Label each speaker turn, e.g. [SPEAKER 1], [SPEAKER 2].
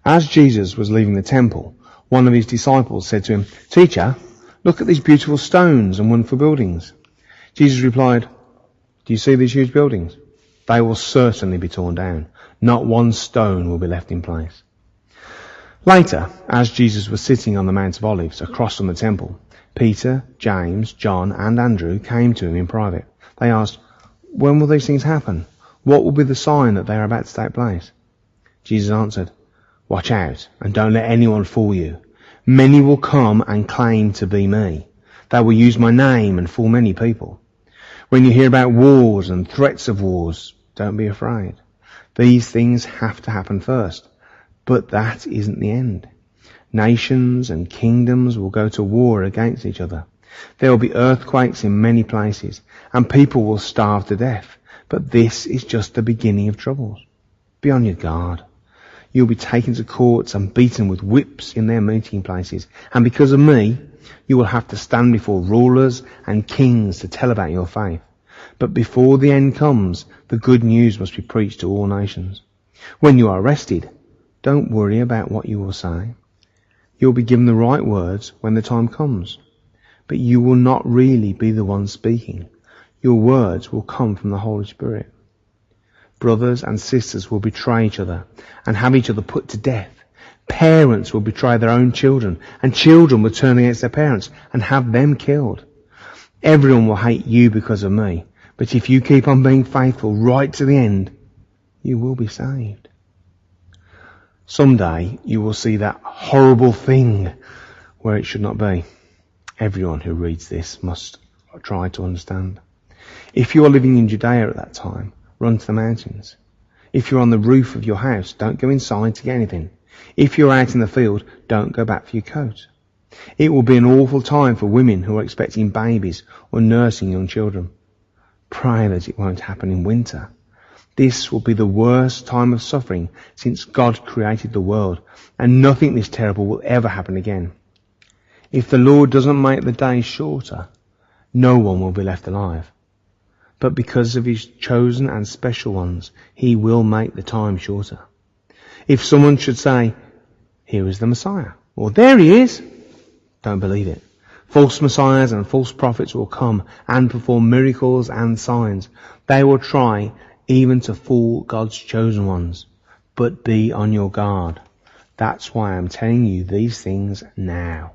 [SPEAKER 1] As Jesus was leaving the temple, one of his disciples said to him, "Teacher, look at these beautiful stones and wonderful buildings." Jesus replied, "Do you see these huge buildings? They will certainly be torn down. Not one stone will be left in place." Later, as Jesus was sitting on the Mount of Olives across from the temple, Peter, James, John and Andrew came to him in private. They asked, "When will these things happen? What will be the sign that they are about to take place?" Jesus answered, "Watch out and don't let anyone fool you. Many will come and claim to be me. They will use my name and fool many people. When you hear about wars and threats of wars, don't be afraid. These things have to happen first. But that isn't the end. Nations and kingdoms will go to war against each other. There will be earthquakes in many places, and people will starve to death. But this is just the beginning of troubles. Be on your guard. You'll be taken to courts and beaten with whips in their meeting places. And because of me, you will have to stand before rulers and kings to tell about your faith. But before the end comes, the good news must be preached to all nations. When you are arrested, don't worry about what you will say. You'll be given the right words when the time comes. But you will not really be the one speaking. Your words will come from the Holy Spirit. Brothers and sisters will betray each other and have each other put to death. Parents will betray their own children, and children will turn against their parents and have them killed. Everyone will hate you because of me. But if you keep on being faithful right to the end, you will be saved. Someday you will see that horrible thing where it should not be. Everyone who reads this must try to understand. If you are living in Judea at that time, run to the mountains. If you're on the roof of your house, don't go inside to get anything. If you're out in the field, don't go back for your coat. It will be an awful time for women who are expecting babies or nursing young children. Pray that it won't happen in winter. This will be the worst time of suffering since God created the world, and nothing this terrible will ever happen again. If the Lord doesn't make the days shorter, no one will be left alive. But because of his chosen and special ones, he will make the time shorter. If someone should say, "Here is the Messiah," or "There he is," don't believe it. False messiahs and false prophets will come and perform miracles and signs. They will try even to fool God's chosen ones. But be on your guard. That's why I'm telling you these things now.